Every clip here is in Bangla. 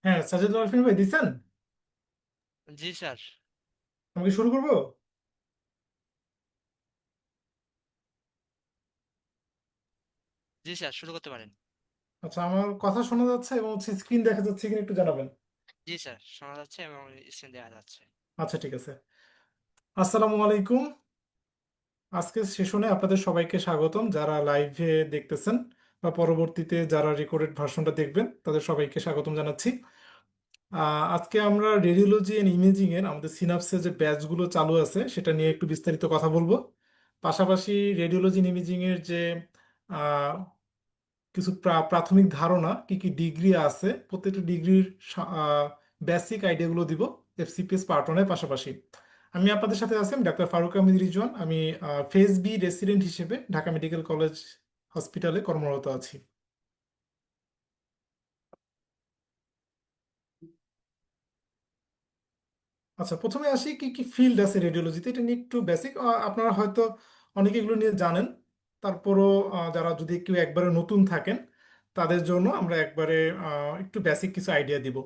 হ্যাঁ, সাজেদুল আলফিন ভাই দিচ্ছেন। জি স্যার। আমাকে শুরু করবো। জি স্যার, শুরু করতে পারেন। আচ্ছা, আমার কথা শোনা যাচ্ছে এবং হচ্ছে স্ক্রিন দেখা যাচ্ছে কিনা একটু জানাবেন। জি স্যার, শোনা যাচ্ছে এবং স্ক্রিন দেখা যাচ্ছে। আচ্ছা, ঠিক আছে। আসসালামু আলাইকুম। আজকে সেশনে আপনাদের সবাইকে স্বাগতম, যারা লাইভে দেখতেছেন বা পরবর্তীতে যারা রেকর্ডেড ভার্সনটা দেখবেন তাদের সবাইকে স্বাগতম জানাচ্ছি। আজকে আমরা রেডিওলজি এন্ড ইমেজিং এর আমাদের সিনাপসে যে ব্যাচগুলো চালু আছে সেটা নিয়ে একটু বিস্তারিত কথা বলবো। পাশাপাশি রেডিওলজি এন্ড ইমেজিং এর যে কিছু প্রাথমিক ধারণা কি কি ডিগ্রি আছে, প্রত্যেকটা ডিগ্রির বেসিক আইডিয়াগুলো দিব এফসিপিএস পার্ট ওয়ানের পাশাপাশি। আমি আপনাদের সাথে আছি, আমি ডাক্তার ফারুক আহমেদ রিজওয়ান। আমি ফেজ বি রেসিডেন্ট হিসেবে ঢাকা মেডিকেল কলেজ হসপিটালে কর্মরত আছি। আচ্ছা, প্রথমে আসি কি কি ফিল্ড আছে রেডিওলজিতে, এটা নিয়ে একটু বেসিক। আপনারা হয়তো অনেকে এগুলো নিয়ে জানেন, তারপরও যারা যদি কেউ একবারে নতুন থাকেন তাদের জন্য আমরা একবারে একটু বেসিক কিছু আইডিয়া দিব।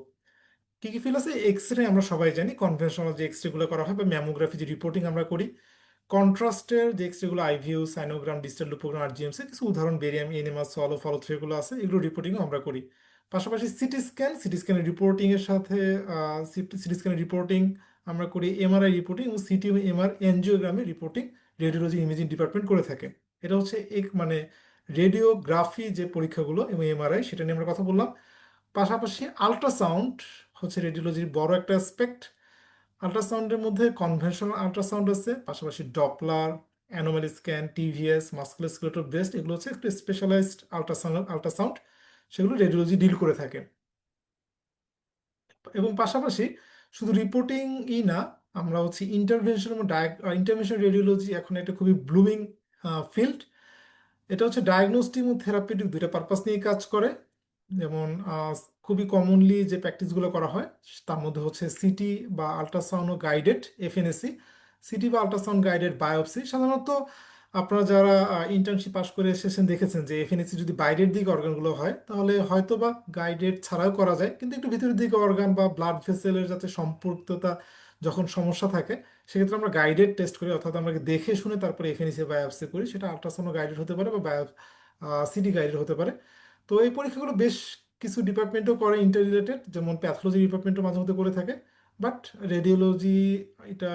কি কি ফিল আছে? এক্স রে আমরা সবাই জানি, কনভেনশনাল যে এক্স রে গুলো করা হয় বা ম্যামোগ্রাফি যে রিপোর্টিং আমরা করি। কন্ট্রাস্টের যে এক্স রে গুলো আইভিউ, সাইনোগ্রাম, ডিজিটাল লুপোগ্রাম, আরজিএমসি, কিছু উদাহরণ barium, NMR, solo, follow three গুলো আছে, এগুলো রিপোর্টিংও আমরা করি। পাশাপাশি সিটি স্ক্যানের রিপোর্টিং এর সাথে সিটি স্ক্যানের রিপোর্টিং আমরা করি, এমআরআই রিপোর্টিং এবং সিটি এমআর এনজিওগ্রামের রিপোর্টিং রেডিওলজি ইমেজিং ডিপার্টমেন্ট করে থাকে। এটা হচ্ছে এক মানে রেডিওগ্রাফি যে পরীক্ষাগুলো এবং এমআরআই, সেটা নিয়ে আমরা কথা বললাম। পাশাপাশি আল্ট্রাসাউন্ড হচ্ছে রেডিওলজির বড় একটা অ্যাসপেক্ট। আল্ট্রাসাউন্ডের মধ্যে কনভেনশনাল আল্ট্রাসাউন্ড আছে, পাশাপাশি Doppler, anomaly scan, TVS, musculoskeletal breast, এগুলো হচ্ছে একটু স্পেশালাইজড আল্ট্রাসাউন্ড, সেগুলো রেডিওলজি ডিল করে থাকে। এবং পাশাপাশি শুধু রিপোর্টিং ই না, আমরা হচ্ছে ইন্টারভেনশন এবং ইন্টারভেনশন রেডিওলজি এখন একটা খুবই ব্লুমিং ফিল্ড। এটা হচ্ছে ডায়াগনস্টিক ও থেরাপিউটিক দুইটা পারপাস নিয়ে কাজ করে। যেমন খুবই কমনলি যে প্র্যাকটিসগুলো করা হয় তার মধ্যে হচ্ছে সিটি বা আল্ট্রাসাউন্ড গাইডেড এফএনএসি। সিটি বা আল্ট্রাসাউন্ড গাইডেড বায়োপসি সাধারণত আপনারা যারা ইন্টার্নশিপ পাস করে এসেছেন দেখেছেন যে এফএনএসি যদি বাইরের দিকে অর্গানগুলো হয় তাহলে হয়তো বা গাইডেড ছাড়াও করা যায়, কিন্তু একটু ভিতরের দিকে অর্গান বা ব্লাড ভেসেলের যাতে সম্পৃক্ততা যখন সমস্যা থাকে সেক্ষেত্রে আমরা গাইডেড টেস্ট করি, অর্থাৎ আমরা দেখে শুনে তারপরে এফএনএসি বায়োপসি করি। সেটা আল্ট্রাসাউন্ড গাইডেড হতে পারে বা সিটি গাইডেড হতে পারে। তো এই পরীক্ষাগুলো বেশ কিছু ডিপার্টমেন্টও করে ইন্টার রিলেটেড, যেমন প্যাথোলজি ডিপার্টমেন্টও মাঝে মধ্যে করে থাকে। বাট রেডিওলজি এটা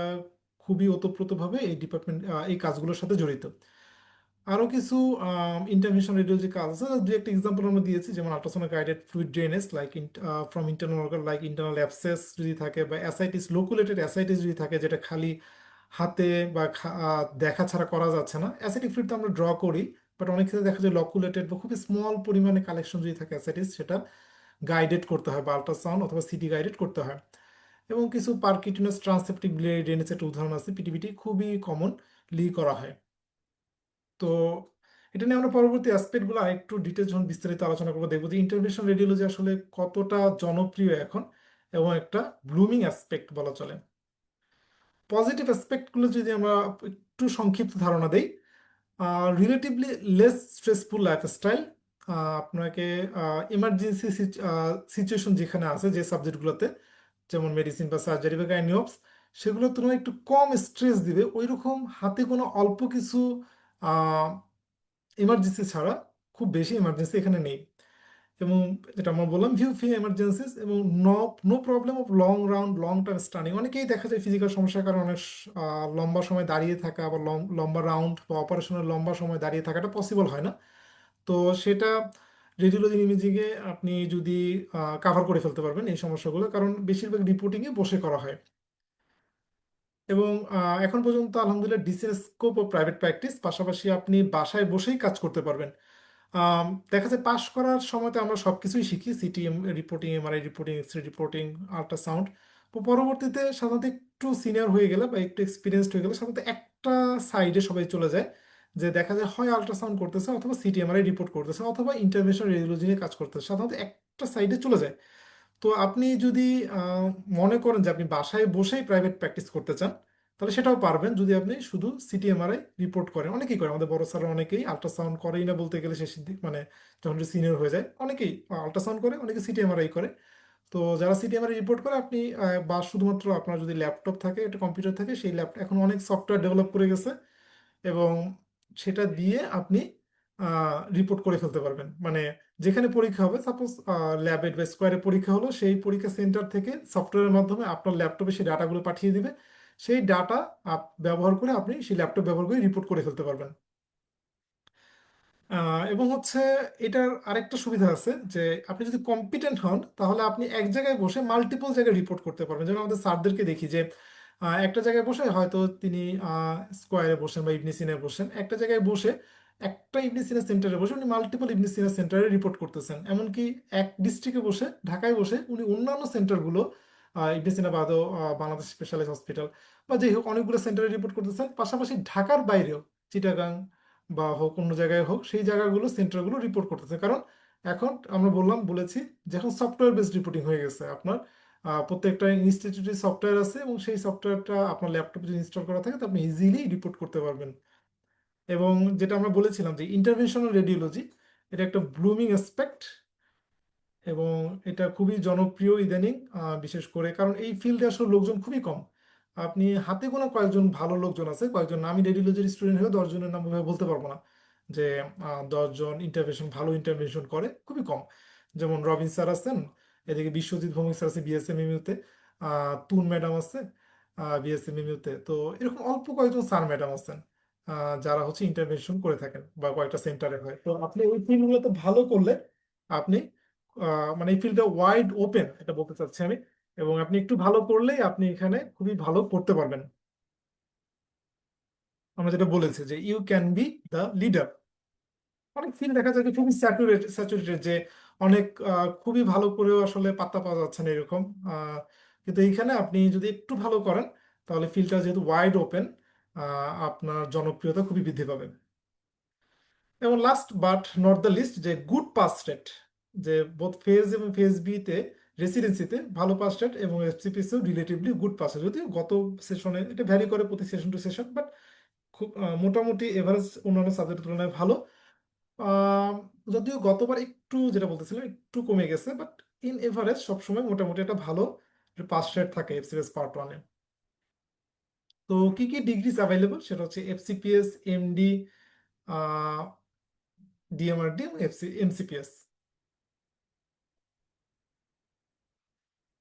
খুবই ওতপ্রোতভাবে এই ডিপার্টমেন্ট এই কাজগুলোর সাথে জড়িত। আরও কিছু ইন্টারভেনশন রেডিওলজি কাজ আছে, দু একটা এক্সাম্পল আমরা দিয়েছি, যেমন ultrasound guided fluid drainage like from internal organ, like internal abscess যদি থাকে, বা অ্যাসাইটিস, লোকুলেটেড অ্যাসাইটিস যদি থাকে, যেটা খালি হাতে বা দেখা ছাড়া করা যাচ্ছে না। অ্যাসিটিক ফ্লুইড তো আমরা ড্র করি, বাট অনেক ক্ষেত্রে দেখা যায় লকুলেটেড বা খুবই স্মল পরিমাণে কালেকশন যদি থাকে অ্যাসাইটিস, সেটা গাইডেড করতে হয় বা আল্ট্রাসাউন্ড অথবা সিটি গাইডেড করতে হয়। এবং কিছু পারকিউটেনাস ট্রান্সেপ্টিক ড্রেনেজ একটা উদাহরণ আছে, পিটিপিটি, খুবই কমন লি করা হয়। তো এটা নিয়ে আমরা পরবর্তী অ্যাসপেক্টগুলো আরেকটু ডিটেলস যখন বিস্তারিত আলোচনা করবো, দেখবো যে ইন্টারভেনশন রেডিওলজি আসলে কতটা জনপ্রিয় এখন এবং একটা ব্লুমিং অ্যাসপেক্ট বলা চলে। পজিটিভ অ্যাসপেক্টগুলো যদি আমরা একটু সংক্ষিপ্ত ধারণা দেই, রিলেটিভলি লেস স্ট্রেসফুল লাইফস্টাইল। আপনাকে ইমার্জেন্সি সিচুয়েশন যেখানে আছে যে সাবজেক্টগুলোতে, যেমন মেডিসিন বা সার্জারি বা গাইনিওপস, সেগুলোর তুলনায় একটু কম স্ট্রেস দিবে, ওইরকম হাতে কোনো অল্প কিছু ইমার্জেন্সি ছাড়া খুব বেশি ইমার্জেন্সি এখানে নেই। এবং যেটা আমরা বললাম ভিউ ফ্রি এমার্জেন্সিস, এবং no no problem of long term stunning. অনেকেই দেখা যায় ফিজিক্যাল সমস্যার কারণে অনেক লম্বা সময় দাঁড়িয়ে থাকা বা লম্বা রাউন্ড বা অপারেশনের লম্বা সময় দাঁড়িয়ে থাকাটা পসিবল হয় না। তো সেটা রেডিওলজি ইমেজিংয়ে আপনি যদি কাভার করে ফেলতে পারবেন এই সমস্যাগুলো, কারণ বেশিরভাগ রিপোর্টিংয়ে বসে করা হয়। এবং এখন পর্যন্ত আলহামদুলিল্লাহ ডিসেন্ট স্কোপ ও প্রাইভেট প্র্যাকটিস, পাশাপাশি আপনি বাসায় বসেই কাজ করতে পারবেন। দেখা যায় পাশ করার সময় তো আমরা সব কিছুই শিখি, সিটিএম reporting, MRI reporting, x-ray reporting, ultrasound. পরবর্তীতে সাধারণত একটু সিনিয়র হয়ে গেলে বা একটু এক্সপিরিয়েন্সড হয়ে গেলে সাধারণত একটা সাইডে সবাই চলে যায়, যে দেখা যায় হয় আল্ট্রাসাউন্ড করতেছে অথবা সিটি এমআরআই রিপোর্ট করতেছে অথবা ইন্টারভেনশন রেডিওলজি নিয়ে কাজ করতেছে, সাধারণত একটা সাইডে চলে যায়। তো আপনি যদি আহ, মনে করেন যে আপনি বাসায় বসেই প্রাইভেট প্র্যাকটিস করতে চান, তাহলে সেটাও পারবেন যদি আপনি শুধু সিটি এমআরআই রিপোর্ট করেন। অনেকেই করে, আমাদের বড় স্যার অনেকেই আল্ট্রাসাউন্ড করেই না বলতে গেলে শেষের দিক, মানে যখন সিনিয়র হয়ে যায় অনেকেই আল্ট্রাসাউন্ড করে, অনেকে সিটি এমআরআই করে। তো যারা সিটিএমআর রিপোর্ট করে আপনি বা শুধুমাত্র আপনার যদি ল্যাপটপ থাকে একটা কম্পিউটার থাকে, সেই ল্যাপটপ এখন অনেক সফটওয়্যার ডেভেলপ করে গেছে, এবং সেটা দিয়ে আপনি রিপোর্ট করে ফেলতে পারবেন। মানে যেখানে পরীক্ষা হবে, সাপোজ ল্যাবে বা স্কোয়ারে পরীক্ষা হলো, সেই পরীক্ষা সেন্টার থেকে সফটওয়্যারের মাধ্যমে আপনার ল্যাপটপে সেই ডাটাগুলো পাঠিয়ে দিবে। সেই ডাটা ব্যবহার করে আপনি সেই ল্যাপটপ ব্যবহার করে রিপোর্ট করে ফেলতে পারবেন। এবং হচ্ছে এটার আরেকটা সুবিধা আছে যে আপনি যদি কম্পিটেন্ট হন, তাহলে আপনি এক জায়গায় বসে মাল্টিপল জায়গায় রিপোর্ট করতে পারবেন। যেমন আমাদের স্যারদেরকে দেখি যে একটা জায়গায় বসে হয়তো তিনি স্কোয়ারে বসেন বা ইবনে সিনায় বসেন, একটা জায়গায় বসে একটা ইবনে সিনা সেন্টারে বসে উনি মাল্টিপল ইবনে সিনা সেন্টারে রিপোর্ট করতেছেন। এমনকি এক ডিস্ট্রিক্টে বসে, ঢাকায় বসে উনি অন্যান্য সেন্টারগুলো, ইবনে সিনা বাদেও বাংলাদেশ স্পেশালাইজ হসপিটাল বা যাই হোক অনেকগুলো সেন্টারে রিপোর্ট করতেছেন। পাশাপাশি ঢাকার বাইরেও, চিটাগাং বা হোক অন্য জায়গায় হোক, সেই জায়গাগুলো সেন্টারগুলো রিপোর্ট করতেছে। কারণ এখন আমরা বলেছি যে এখন সফটওয়্যার বেসড রিপোর্টিং হয়ে গেছে। আপনার প্রত্যেকটা ইনস্টিটিউটে সফটওয়্যার আছে, এবং সেই সফটওয়্যারটা আপনার ল্যাপটপে যদি ইনস্টল করা থাকে তো আপনি ইজিলি রিপোর্ট করতে পারবেন। এবং যেটা আমরা বলেছিলাম যে ইন্টারভেনশনাল রেডিওলজি, এটা একটা ব্লুমিং অ্যাসপেক্ট, এবং এটা খুবই জনপ্রিয় ইদানিং, বিশেষ করে কারণ এই ফিল্ডে আসলে লোকজন খুবই কম। আপনি হাতে গোনা কয়েকজন ভালো লোকজন আছে, কয়েকজন। আমি রেডিওলজির স্টুডেন্ট হয়ে 10 জনের নাম ভাবে বলতে পারবো না যে 10 জন ভালো ইন্টারভেনশন করে, খুবই কম। যেমন রবিন স্যার আছেন, এদিকে বিশ্বজিৎ ভৌমিক স্যার আছে বিএসএমইউতে, তুন ম্যাডাম আছে বিএসএমইউতে। তো এরকম অল্প কয়েকজন স্যার ম্যাডাম আছেন যারা হচ্ছে ইন্টারভেনশন করে থাকেন বা কয়েকটা সেন্টারে হয়। তো আপনি ওই ফিল্ডগুলোতে ভালো করলে আপনি মানে এই ফিল্ডটা ওয়াইড ওপেন, এটা বলতে চাচ্ছি আমি। এবং আপনি একটু ভালো করলেই আপনি এখানে খুবই ভালো করতে পারবেন। আমরা যেটা বলেছি যে you can be the leader. অনেক ফিল্ড দেখা যায় যে খুবই স্যাচুরেটেড, যে অনেক খুবই ভালো করেও আসলে পাত্তা পাওয়া যাচ্ছে না এরকম। আহ, কিন্তু এইখানে আপনি যদি একটু ভালো করেন, তাহলে ফিল্ডটা যেহেতু ওয়াইড ওপেন, আপনার জনপ্রিয়তা খুবই বৃদ্ধি পাবে। এবং last but not the least, যে গুড পাস রেট, যে বোথ ফেজ এবং ফেজ বি তে রেসিডেন্সিতে ভালো পাস রেট, এবং এফসিপিএস এও রিলেটিভলি গুড পাস রেট। যদিও গত সেশনে এটা ভ্যারি করে প্রতি সেশন টু সেশন, বাট খুব মোটামুটি এভারেজ অন্যান্য সাবজেক্টের তুলনায় ভালো। আহ, যদিও গতবার একটু, যেটা বলতেছিলাম, একটু কমে গেছে, বাট ইন এভারেজ সবসময় মোটামুটি একটা ভালো পাস রেট থাকে এফসিপিএস পার্ট ওয়ানে। তো কি কি ডিগ্রিজ অ্যাভেলেবল, সেটা হচ্ছে এফসিপিএস, এমডি, ডিএমআরডি এবং এমসিপিএস।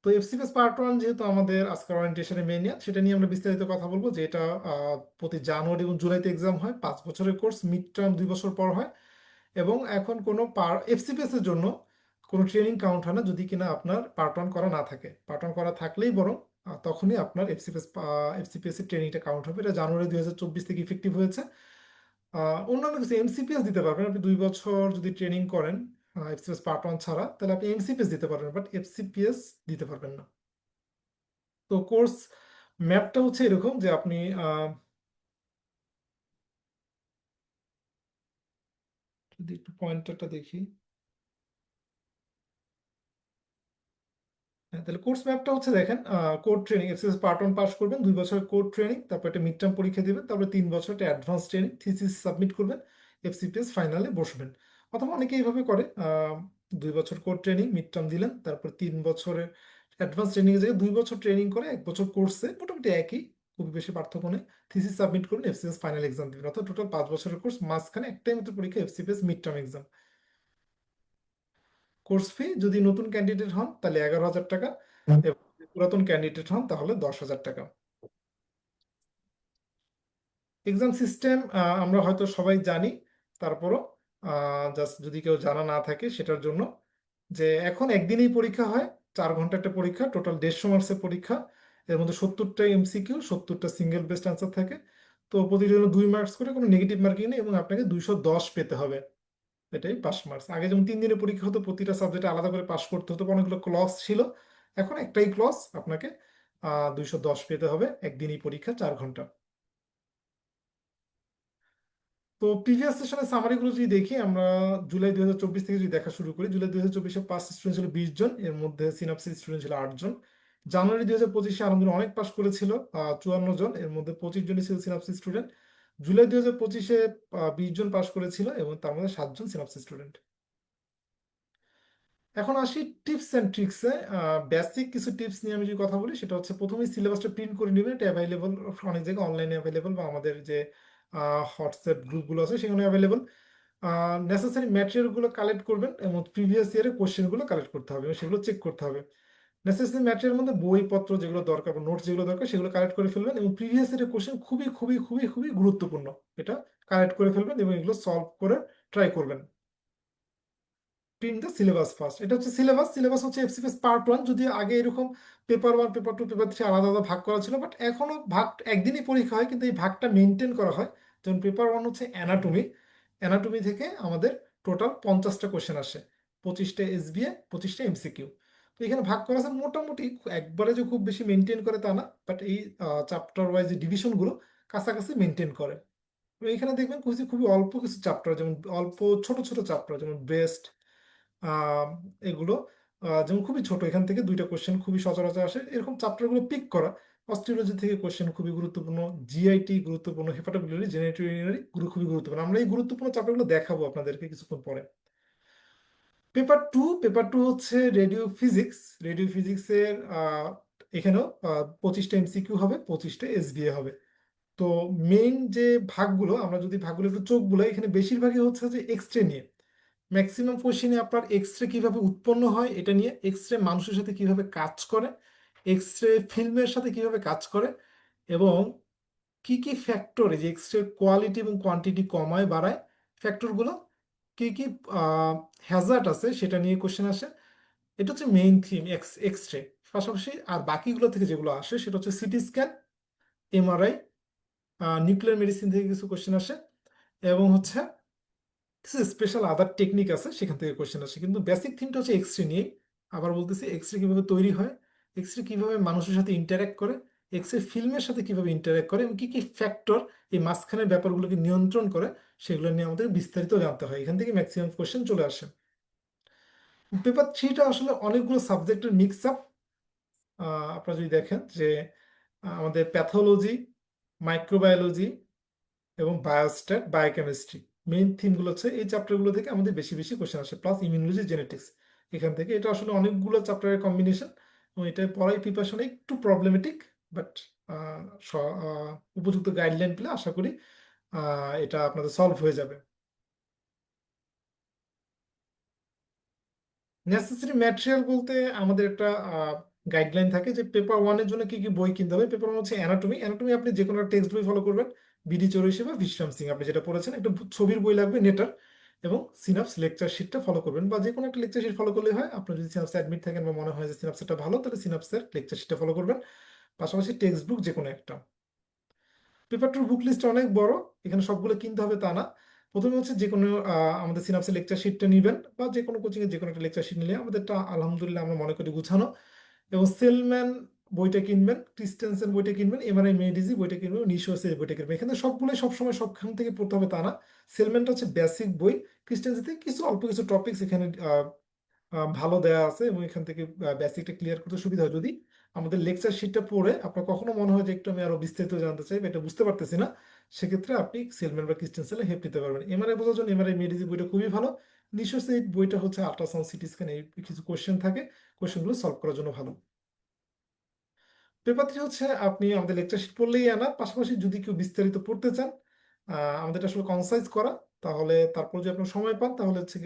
তো এফসিপিএস পার্ট ওয়ান যেহেতু আমাদের আজকের ওরিয়েন্টেশনের মেইন ইয়ার, সেটা নিয়ে আমরা বিস্তারিত কথা বলবো। যে এটা প্রতি জানুয়ারি এবং জুলাইতে এক্সাম হয়, 5 বছরের কোর্স, মিড টার্ম 2 বছর পর হয়। এবং এখন কোনো এফসিপিএস এর জন্য কোনো ট্রেনিং কাউন্ট হয় না যদি কিনা আপনার পার্ট ওয়ান করা না থাকে। পার্ট ওয়ান করা থাকলেই বরং তখনই আপনার এফসিপিএস এর ট্রেনিংটা কাউন্ট হবে। এটা জানুয়ারি 2024 থেকে ইফেক্টিভ হয়েছে। অন্যান্য কিছু এমসিপিএস দিতে পারবেন আপনি 2 বছর যদি ট্রেনিং করেন এফসিপিএস পার্ট ওয়ান ছাড়া, তাহলে আপনি এমসিপিএস দিতে পারবেন, বাট এফসিপিএস দিতে পারবেন না। তো কোর্স ম্যাপটা হচ্ছে এরকম যে আপনি যদি একটু পয়েন্টারটা দেখি, হ্যাঁ, তাহলে কোর্স ম্যাপটা হচ্ছে দেখেন, code training FCS part one pass করবেন, 2 বছর কোড ট্রেনিং, তারপর একটা মিড টার্ম পরীক্ষা দিবেন, তারপরে 3 বছর একটা অ্যাডভান্স ট্রেনিং, থিসিস সাবমিট করবেন, এফসিপিএস ফাইনালে বসবেন। অথবা অনেকে এইভাবে করে, 2 বছর কোড ট্রেনিং, মিড টার্ম দিলেন, তারপর 3 বছরের অ্যাডভান্স ট্রেনিং এর জায়গায় 2 বছর ট্রেনিং করে 1 বছর কোর্সে, মোটামুটি একই, খুব বেশি পার্থক্য নেই। থিসিস সাবমিট করবেন, এফসিএস ফাইনাল এক্সাম দিবেন। অর্থাৎ টোটাল 5 বছরের কোর্স, মাঝখানে একটাই মাত্র পরীক্ষা, FCPS mid term exam. Course fee যদি নতুন ক্যান্ডিডেট হন তাহলে 11,000 টাকা, এবং যদি পুরাতন ক্যান্ডিডেট হন তাহলে 10,000 টাকা। এক্সাম সিস্টেম আমরা হয়তো সবাই জানি, তারপরও জাস্ট যদি কেউ জানা না থাকে সেটার জন্য, যে এখন একদিনেই পরীক্ষা হয়, 4 ঘন্টা একটা পরীক্ষা, টোটাল 150 মার্কসের পরীক্ষা। এর মধ্যে 70টা এমসিকিউ, 70টা সিঙ্গেল বেস্ট আনসার থাকে। তো প্রতিজনে 2 মার্কস করে, কোনো নেগেটিভ মার্কিং নেই, এবং আপনাকে 210 পেতে হবে। এটাই পাস মার্কস। আগে যেমন 3 দিনে পরীক্ষা হতো, প্রতিটা সাবজেক্টে আলাদা করে পাস করতে হতো, অনেকগুলো ক্লস ছিল। এখন একটাই ক্লস, আপনাকে 210 পেতে হবে, একদিনই পরীক্ষা, 4 ঘন্টা। তো প্রিভিয়াস সেশনের সামারিগুলো যদি দেখি আমরা, জুলাই 2024 থেকে যদি দেখা শুরু করি, জুলাই 2024-এ পাস স্টুডেন্ট ছিল 20 জন, এর মধ্যে সিনাপসিস স্টুডেন্ট ছিল 8 জন। জানুয়ারি 2025-এ আলহামদুলিল্লাহ অনেক পাস করেছিল, 54 জন, এর মধ্যে 25 জনই ছিল সিনাপসিস স্টুডেন্ট। জুলাই 2025-এ 20 জন পাস করেছিল, এবং তার মধ্যে 7 জন সিনাপসিস স্টুডেন্ট। এখন আসি টিপস অ্যান্ড ট্রিক্সে। বেসিক কিছু টিপস নিয়ে আমি যদি কথা বলি, সেটা হচ্ছে প্রথমেই সিলেবাসটা প্রিন্ট করে নেবেন। এটা অ্যাভেলেবল অনেক জায়গায়, অনলাইনে অ্যাভেলেবল, বা আমাদের যে হোয়াটসঅ্যাপ গ্রুপগুলো আছে সেখানে অ্যাভেলেবল। নেসেসারি ম্যাটেরিয়ালগুলো কালেক্ট করবেন এবং প্রিভিয়াস ইয়ারের কোশ্চেনগুলো কালেক্ট করতে হবে এবং সেগুলো চেক করতে হবে। নেসেসারি ম্যাটেরিয়ালের মধ্যে বইপত্র যেগুলো দরকার বা নোটস যেগুলো দরকার সেগুলো কালেক্ট করে ফেলবেন, এবং প্রিভিয়াস ইয়ারের কোশ্চেন খুবই খুবই খুবই খুবই গুরুত্বপূর্ণ, এটা কালেক্ট করে ফেলবেন এবং এগুলো সলভ করে ট্রাই করবেন। প্রিন্ট দ্য সিলেবাস ফার্স্ট, এটা হচ্ছে সিলেবাস। সিলেবাস হচ্ছে এফসিপিএস পার্ট 1। যদি আগে এরকম পেপার 1, পেপার 2, পেপার 3 আলাদা আলাদা ভাগ করা ছিল, বাট এখনো ভাগ একদিনই পরীক্ষা হয়, কিন্তু এই ভাগটা মেনটেন করা হয়। যেমন পেপার 1 হচ্ছে অ্যানাটমি। অ্যানাটমি থেকে আমাদের টোটাল 50টা কোশ্চেন আসে, 25টা এসবিএ, 25টা এমসিকিউ। তো এখানে ভাগ করা আছে মোটামুটি, একবারে যে খুব বেশি মেনটেন করে তা না, বাট এই চ্যাপ্টার ওয়াইজ যে ডিভিশনগুলো কাছাকাছি মেনটেন করে। তো এখানে দেখবেন খুবই খুবই অল্প কিছু চ্যাপ্টার, যেমন অল্প ছোট ছোট চ্যাপ্টার, যেমন ব্রেস্ট, আহ, এগুলো যেমন খুবই ছোট, এখান থেকে 2টা কোশ্চেন খুবই সচরাচর আসে, এরকম চ্যাপ্টারগুলো পিক করা। অস্ট্রিওলজি থেকে কোশ্চেন খুবই গুরুত্বপূর্ণ, জিআইটি গুরুত্বপূর্ণ, হেপাটোবিলিয়ারি, জেনেটিক ইউরিনারি খুবই গুরুত্বপূর্ণ। আমরা এই গুরুত্বপূর্ণ চ্যাপ্টারগুলো দেখাবো আপনাদেরকে কিছুক্ষণ পরে। পেপার টু হচ্ছে রেডিও ফিজিক্স। রেডিও ফিজিক্সের এখানেও 25টা এমসিকিউ হবে, 25টা এসবিএ হবে। তো মেইন যে ভাগগুলো, আমরা যদি ভাগগুলো একটু চোখ বুলাই, এখানে বেশিরভাগই হচ্ছে যে এক্স রে নিয়ে। ম্যাক্সিমাম কোশ্চেনে আপনার এক্স রে কিভাবে উৎপন্ন হয় এটা নিয়ে, এক্স রে মানুষের সাথে কিভাবে কাজ করে, এক্স রে ফিল্মের সাথে কিভাবে কাজ করে, এবং কি কি ফ্যাক্টর এই যে এক্স রে কোয়ালিটি এবং কোয়ান্টিটি কমায় বাড়ায়, ফ্যাক্টরগুলো কি কি হ্যাজার্ড আছে সেটা নিয়ে কোশ্চেন আসে। এটা হচ্ছে main theme x X ray. পাশাপাশি আর বাকিগুলো থেকে যেগুলো আসে সেটা হচ্ছে CT scan, MRI, nuclear medicine থেকে কিছু কোশ্চেন আসে, এবং হচ্ছে কিছু স্পেশাল আদার টেকনিক আছে সেখান থেকে কোশ্চেন আসে। কিন্তু বেসিক থিমটা হচ্ছে এক্স রে নিয়ে। আবার বলতেছি, এক্স রে কিভাবে তৈরি হয়, এক্স রে কিভাবে মানুষের সাথে ইন্টারাক্ট করে, এক্স রে ফিল্মের সাথে কিভাবে ইন্টারাক্ট করে, এবং কি কি ফ্যাক্টর এই মাঝখানের ব্যাপারগুলোকে নিয়ন্ত্রণ করে, সেগুলো নিয়ে আমাদের বিস্তারিত জানতে হয়। এখান থেকে ম্যাক্সিমাম কোশ্চেন চলে আসে। পেপার 3টা আসলে অনেকগুলো সাবজেক্টের মিক্স আপ। আপনারা যদি দেখেন যে আমাদের প্যাথোলজি, মাইক্রোবায়োলজি এবং বায়োস্ট্যাট, বায়োকেমিস্ট্রি, মেইন থিমগুলো হচ্ছে এই চ্যাপ্টারগুলো থেকে আমাদের বেশি বেশি কোশ্চেন আসে, প্লাস ইমিউনোলজি, জেনেটিক্স। এখান থেকে এটা আসলে অনেকগুলো চ্যাপ্টারের কম্বিনেশন, এবং এটা পড়াই প্রিপারেশনে একটু প্রবলেমেটিক, বাট উপযুক্ত গাইডলাইন পেলে আশা করি এটা আপনাদের সলভ হয়ে যাবে। নেসেসারি ম্যাটেরিয়াল বলতে আমাদের একটা গাইডলাইন থাকে যে পেপার 1-এর জন্য কি কি বই কিনতে হবে। পেপার 1 হচ্ছে অ্যানাটমি। অ্যানাটমি আপনি যে কোনো টেক্সট বই ফলো করবেন, বিডি চৌরাশি বা বিশ্রাম সিং আপনি যেটা পড়েছেন, একটা ছবির বই লাগবে নেটার, এবং সিনাপস লেকচার শিটটা ফলো করবেন, বা যে কোনো একটা লেকচার শিট ফলো করলে হয়। আপনার যদি সিনাপসে অ্যাডমিট থাকেন বা মনে হয় যে সিনাপসটা ভালো, তাহলে সিনাপসের লেকচার শিটটা ফলো করবেন। পাশাপাশি টেক্সট বুক যে কোনো একটা। পেপার 2 বুক লিস্ট অনেক বড়, এখানে সবগুলো কিনতে হবে তা না। প্রথমে হচ্ছে যে কোনো আমাদের সিনাপসের লেকচার শিটটা নেবেন, বা যে কোনো কোচিং এর যে কোনো একটা লেকচার শিট নিলে আমাদেরটা আলহামদুলিল্লাহ আমরা মনে করি গুছানো। এবং সেলম্যান বইটা কিনবেন, ক্রিস্টেনসেন বইটা কিনবেন, এমআরআই মেডিজি বইটা কিনবেন, নিশোসের বইটা কিনবেন। এখানে সবগুলোই সবসময় সবখান থেকে পড়তে হবে তা না। সেলম্যানটা হচ্ছে বেসিক বই, ক্রিস্টেন্সিতে কিছু অল্প কিছু টপিকস এখানে ভালো দেয়া আছে, এবং এখান থেকে বেসিকটা ক্লিয়ার করতে সুবিধা হয়। যদি আমাদের লেকচার শিটটা পড়ে আপনার কখনো মনে হয় যে একটু আমি আরো বিস্তারিত জানতে চাই বা এটা বুঝতে পারতেছি না, সেক্ষেত্রে আপনি সেলম্যান বা ক্রিস্টেন্সেলে হেল্প নিতে পারবেন। এমআরআই বোঝার জন্য এমআরআই মেডিজি বইটা খুবই ভালো। নিশোসের বইটা হচ্ছে আল্ট্রাসাউন্ড, সিটি স্ক্যান, এই কিছু কোশ্চেন থাকে, কোশ্চেনগুলো সলভ করার জন্য ভালো। পেপার 3 হচ্ছে আপনি আমাদের লেকচার শিট পড়লেই আনা, পাশাপাশি যদি কেউ বিস্তারিত পড়তে চান, আমাদের এটা আসলে কনসাইজ করা, তাহলে তারপর যদি আপনার সময় পান তাহলে হচ্ছে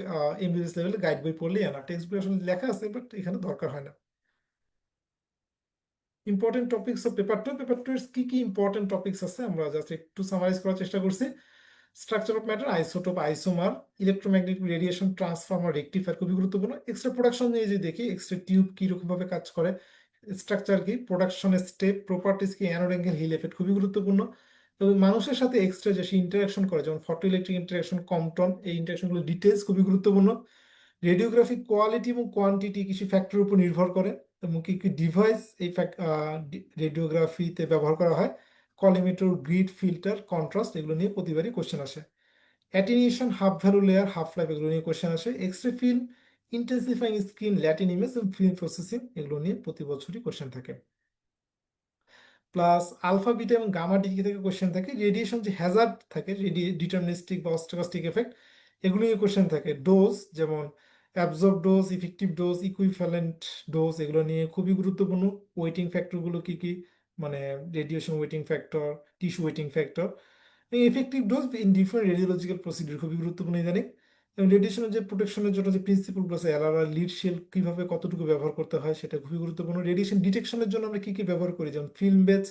এমবিবিএস লেভেলে গাইড বই পড়লেই আনা। টেক্সট বই আসলে লেখা আছে, বাট এখানে দরকার হয় না। ইম্পর্টেন্ট টপিকস অফ পেপার 2 এর কি কি ইম্পর্টেন্ট টপিকস আছে আমরা জাস্ট একটু সামারাইজ করার চেষ্টা করছি। Structure of matter, isotope, isomer, electromagnetic radiation, transformer, rectifier খুবই গুরুত্বপূর্ণ। এক্সরে প্রোডাকশন নিয়ে যদি দেখি, এক্সরে টিউব কি রকম ভাবে কাজ করে, স্ট্রাকচার কি, প্রোডাকশন স্টেপ, প্রপার্টিস কি, অ্যানোড অ্যাঙ্গেল, হিল এফেক্ট খুবই গুরুত্বপূর্ণ। এবং মানুষের সাথে এক্সরে যে ইন্টারাকশন করে, যেমন ফটো ইলেকট্রিক ইন্টারাকশন, কম্পটন, এই ইন্টারাকশনগুলো ডিটেলস খুবই গুরুত্বপূর্ণ। রেডিওগ্রাফিক কোয়ালিটি এবং কোয়ান্টিটি কিছু ফ্যাক্টরের উপর নির্ভর করে, এবং কি কি ডিভাইস এই রেডিওগ্রাফিতে ব্যবহার করা হয়, কলিমেটর, গ্রিড, ফিল্টার, কন্ট্রাস্ট, এগুলো নিয়ে প্রতিবারই কোশ্চেন আসে। Attenuation, half value layer, half life, এগুলো নিয়ে কোশ্চেন আসে। X ray film, intensifying screen, latent image এবং ফিল্ম প্রসেসিং, এগুলো নিয়ে প্রতি বছরই কোশ্চেন থাকে। প্লাস আলফা, বিটা এবং গামা ডিগ্রি থেকে কোশ্চেন থাকে। রেডিয়েশন যে হ্যাজার্ড থাকে, ডিটারমিনিস্টিক বা অস্টোকাস্টিক এফেক্ট, এগুলো নিয়ে কোশ্চেন থাকে। ডোজ, যেমন absorbed dose, effective dose, equivalent dose, এগুলো নিয়ে খুবই গুরুত্বপূর্ণ। ওয়েটিং ফ্যাক্টরগুলো কি কি, মানে radiation weighting factor, tissue waiting factor, effective dose in different radiological procedure খুবই গুরুত্বপূর্ণ ইদানিং। এবং রেডিয়েশনের যে প্রোটেকশনের জন্য যে প্রিন্সিপালগুলো আছে, এলআরআর, লিড শেল কিভাবে কতটুকু ব্যবহার করতে হয় সেটা খুবই গুরুত্বপূর্ণ। রেডিয়েশন ডিটেকশনের জন্য আমরা কি কি ব্যবহার করি, যেমন ফিল্ম বেজ,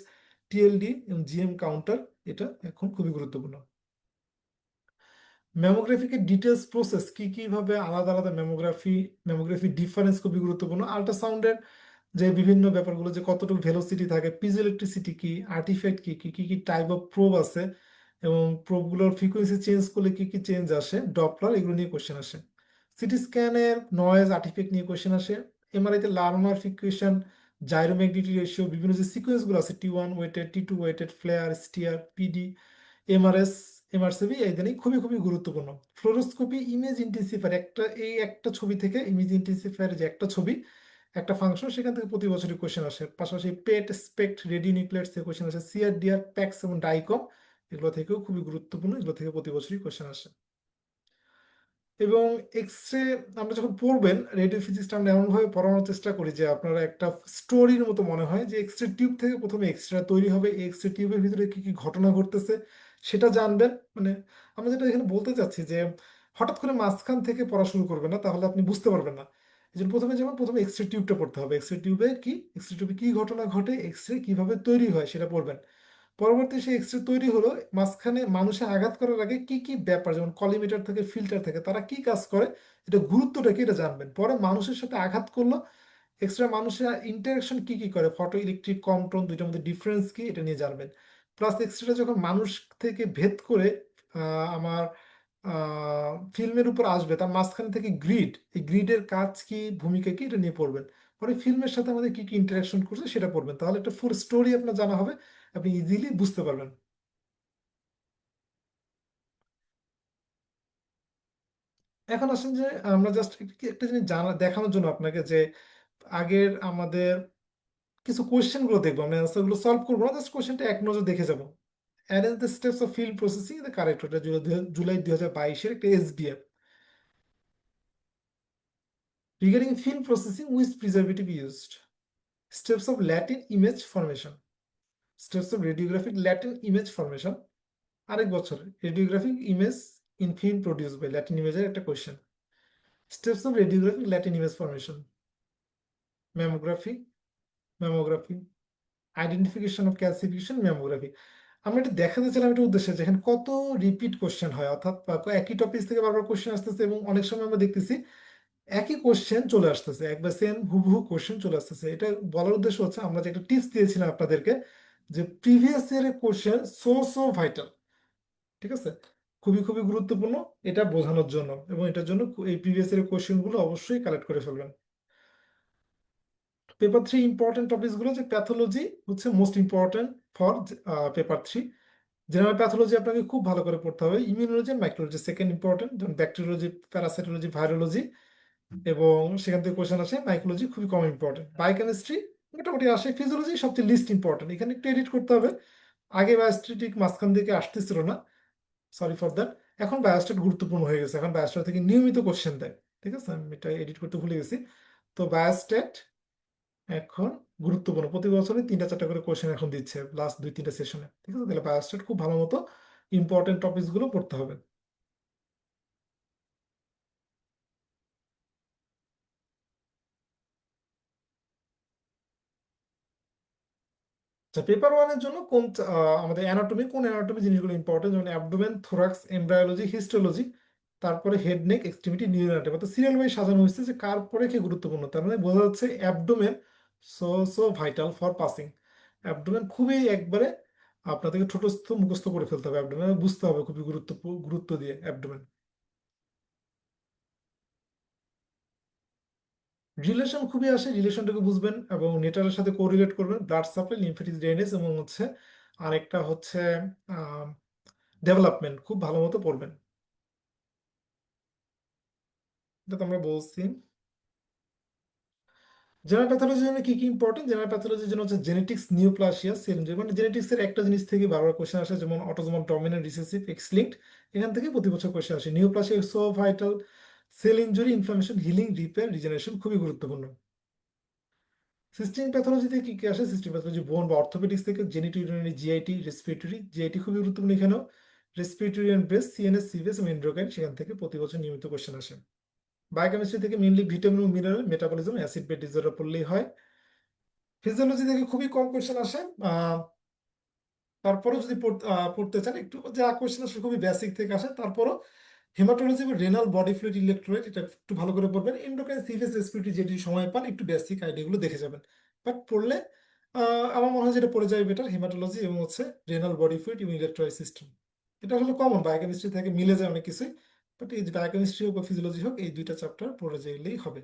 টিএলডি এবং জিএম কাউন্টার, এটা এখন খুবই গুরুত্বপূর্ণ। ম্যামোগ্রাফিকে ডিটেলস প্রসেস কি কিভাবে আলাদা আলাদা ম্যামোগ্রাফি ডিফারেন্স খুবই গুরুত্বপূর্ণ। আল্ট্রাসাউন্ডের যে বিভিন্ন ব্যাপারগুলো, যে কতটুকু ভেলোসিটি থাকে, পিজোইলেকট্রিসিটি কি, আর্টিফ্যাক্ট কি কি কি কি টাইপ অফ প্রোব আছে, এবং প্রোবগুলোর ফ্রিকোয়েন্সি চেঞ্জ করলে কি কি চেঞ্জ আসে, ডপলার, এগুলো নিয়ে কোশ্চেন আসে। সিটি স্ক্যানের নয়েজ আর্টিফ্যাক্ট নিয়ে কোশ্চেন আসে। এমআরআইতে লার্মার ফ্রিকুয়েশন, জাইরোম্যাগনেটিক রেশিও, বিভিন্ন যে সিকোয়েন্সগুলো আছে, T1 weighted, T2 weighted, flair, STIR, PD, MRS, MRCP, এই দিনই খুবই খুবই গুরুত্বপূর্ণ। ফ্লোরোস্কোপি ইমেজ ইন্টেন্সিফায়ার, একটা ছবি থেকে ইমেজ ইন্টেন্সিফায়ার যে একটা ছবি, একটা ফাংশন, সেখান থেকে প্রতি বছরই কোশ্চেন আসে। পাশাপাশি পেট, স্পেক্ট, রেডিও নিউক্লিয়ার থেকে কোশ্চেন আসে। সিআরডিআর, প্যাক্স এবং ডাইকম, এগুলো থেকেও খুবই গুরুত্বপূর্ণ, এগুলো থেকে প্রতি বছরই কোশ্চেন আসে। এবং এক্স রে আমরা যখন পড়বেন, রেডিও ফিজিক্সটা আমরা এমনভাবে পড়ানোর চেষ্টা করি যে আপনারা একটা স্টোরির মতো মনে হয়, যে এক্স রে টিউব থেকে প্রথমে এক্স রে তৈরি হবে, এক্স রে টিউবের ভিতরে কি কি ঘটনা ঘটতেছে সেটা জানবেন। মানে আমরা যেটা এখানে বলতে চাচ্ছি যে হঠাৎ করে মাঝখান থেকে পড়া শুরু করবেন না, তাহলে আপনি বুঝতে পারবেন না। এই জন্য প্রথমে এক্স রে টিউবটা পড়তে হবে, এক্স রে টিউবে কি, এক্স রে টিউবে কি ঘটনা ঘটে, এক্স রে কিভাবে তৈরি হয় সেটা পড়বেন। পরবর্তী সেই এক্সরে তৈরি হলো, মাঝখানে মানুষে আঘাত করার আগে কি কি ব্যাপার, যেমন কলিমিটার থেকে, ফিল্টার থেকে, তারা কি কাজ করে, এটা গুরুত্বটা কি, এটা জানবেন। পরে মানুষের সাথে আঘাত করলো, এক্সট্রা মানুষের ইন্টারাকশন কি কি করে, ফটো ইলেকট্রিক কম্পন, দুইটার মধ্যে ডিফারেন্স কি, এটা নিয়ে জানবেন। প্লাস এক্সট্রা যখন মানুষ থেকে ভেদ করে আমার ফিল্মের উপর আসবে, তার মাঝখানে থেকে গ্রিড, এই গ্রিডের কাজ কি, ভূমিকা কি, এটা নিয়ে পড়বেন। পরে ফিল্মের সাথে আমাদের কি কি ইন্টারাকশন করছে সেটা পড়বেন, তাহলে একটা ফুল স্টোরি আপনার জানা হবে, আপনি ইজিলি বুঝতে পারবেন। এখন আসেন যে আমরা জাস্ট একটা জিনিস জানা দেখানোর জন্য আপনাকে, যে আগের আমাদের কিছু কোয়েশ্চেন গুলো দেখবো, আমরা অ্যান্সার গুলো সলভ করবো না, জাস্ট কোয়েশ্চেনটা এক নজর দেখে যাবো। Arrange the steps of field processing the correct, ওটা জুলাই 2022-এর একটা SBF. Regarding film processing with preservative used, steps of latent image formation, steps of radiographic latent image formation, আরেক বছর radiographic image in film produce by latent ইমেজের একটা question. Steps of radiographic latent image formation, mammography, mammography, identification of calcification, mammography. আমরা এটা দেখাতে চাইলাম এটা উদ্দেশ্যে, যেখানে কত রিপিট কোশ্চেন হয়, অর্থাৎ একই টপিক থেকে বারবার কোশ্চেন আসতেছে, এবং অনেক সময় আমরা দেখতেছি একই কোশ্চেন চলে আসতেছে, একবার সেম হুবহু কোশ্চেন চলে আসতেছে। এটা বলার উদ্দেশ্য হচ্ছে, আমরা যে একটা টিপস দিয়েছিলাম আপনাদেরকে, যে প্রিভিয়াস ইয়ারের কোশ্চেন সো ভাইটাল, ঠিক আছে, খুবই খুবই গুরুত্বপূর্ণ, এটা বোঝানোর জন্য, এবং এটার জন্য এই প্রিভিয়াস ইয়ারের কোশ্চেনগুলো অবশ্যই কালেক্ট করে ফেলবেন। পেপার 3 ইম্পর্টেন্ট টপিকস গুলো, যে প্যাথোলজি হচ্ছে most important for paper 3। General pathology আপনাকে খুব ভালো করে পড়তে হবে। ইমিউনোলজি, মাইক্রোলজি সেকেন্ড ইম্পর্টেন্ট, যেমন ব্যাকটেরিওলজি, প্যারাসাইটোলজি, ভাইরোলজি, এবং সেখান থেকে কোশ্চেন আসে। মাইক্রোলজি খুবই কম ইম্পর্টেন্ট। বায়োকেমিস্ট্রি মোটামুটি আসে। ফিজিওলজি সবচেয়ে লিস্ট ইম্পর্টেন্ট, এখানে একটু এডিট করতে হবে। আগে বায়োস্ট্যাটিক মাঝখান দিকে আসতেছিল না, সরি ফর দ্যাট। এখন বায়োস্ট্যাট গুরুত্বপূর্ণ হয়ে গেছে, এখন বায়োস্ট্যাট থেকে নিয়মিত কোশ্চেন দেয়, ঠিক আছে, আমি এটা এডিট করতে ভুলে গেছি। তো বায়োস্ট্যাট এখন গুরুত্বপূর্ণ, প্রতি বছরই 3টা 4টা করে কোশ্চেন এখন দিচ্ছে লাস্ট 2-3টা সেশনে, ঠিক আছে। তাহলে বায়োস্ট্যাট খুব ভালো মতো ইম্পর্টেন্ট টপিকস গুলো পড়তে হবে। আচ্ছা, পেপার 1-এর জন্য আমাদের কোন অ্যানাটমি জিনিসগুলো ইম্পর্টেন্ট, যেমন অ্যাবডোমেন, থোরাক্স, এমব্রায়োলজি, হিস্টোলজি, তারপরে হেড, নেক, এক্সট্রিমিটি, নিউরো অ্যানাটমি, অর্থাৎ সিরিয়াল ওয়াইজ সাজানো হয়েছে যে কার পরে কে গুরুত্বপূর্ণ। তার মানে বোঝা যাচ্ছে abdomen so vital for passing. Abdomen খুবই একবারে আপনাদেরকে ছোটস্থ মুখস্থ করে ফেলতে হবে, অ্যাবডোমেন বুঝতে হবে খুবই গুরুত্ব দিয়ে অ্যাবডোমেন। রিলেশন খুবই আসে, রিলেশনটাকে বুঝবেন এবং নেটারের সাথে কোরিলেট করবেন, ব্লাড সাপ্লাই, লিম্ফেটিক ড্রেনেজ, এবং হচ্ছে আরেকটা হচ্ছে ডেভেলপমেন্ট খুব ভালো মতো পড়বেন। এটা তো আমরা বলছি। জেনারেল প্যাথোলজির জন্য কি কি ইম্পর্টেন্ট, জেনারেল প্যাথোলজির জন্য হচ্ছে জেনেটিক্স, নিউপ্লাসিয়া, সেল, মানে জেনেটিক্স এর একটা জিনিস থেকে বারবার কোশ্চেন আসে, যেমন autosomal dominant recessive X linked, এখান থেকে প্রতি বছর কোশ্চেন আসে। Neoplasia so vital, cell injury, inflammation, healing, repair, regeneration খুবই গুরুত্বপূর্ণ। সিস্টেম প্যাথোলজি থেকে কি কি আসে? সিস্টেম প্যাথোলজি বোন বা অর্থোপেডিক্স থেকে জেনিটোরিনারি, জিআইটি, রেসপিরেটরি, জিআইটি খুবই গুরুত্বপূর্ণ এখানেও। Respiratory and breast, CNS, CVS এবং এন্ডোক্রাইন, সেখান থেকে প্রতি বছর নিয়মিত কোশ্চেন আসে। বায়োকেমিস্ট্রি থেকে মেনলি ভিটামিন ও mineral, metabolism, acid base disorder পড়লেই হয়। ফিজিওলজি থেকে খুবই কম কোশ্চেন আসে। তারপরে যদি পড়তে চান একটু, যা কোশ্চেন আসে খুবই বেসিক থেকে আসে, তারপরও হেমাটোলজি বা রেনাল বডি ফ্লুইড ইলেকট্রোলাইট এটা একটু ভালো করে পড়বেন। এন্ডোক্রাইন, সিভিএস, রেসপিরেটরি যেটি সময় পান একটু বেসিক আইডিয়াগুলো দেখে যাবেন। বাট পড়লে আমার মনে হয় যেটা পড়ে যাবে বেটার হেমাটোলজি এবং হচ্ছে রেনাল বডি ফ্লুইড এবং ইলেকট্রোলাইট সিস্টেম। এটা আসলে কমন, বায়োকেমিস্ট্রি থেকে মিলে যায় অনেক কিছুই। বাট এই যে বায়োকেমিস্ট্রি হোক বা ফিজিওলজি হোক, এই দুইটা চ্যাপ্টার পড়ে গেলেই হবে।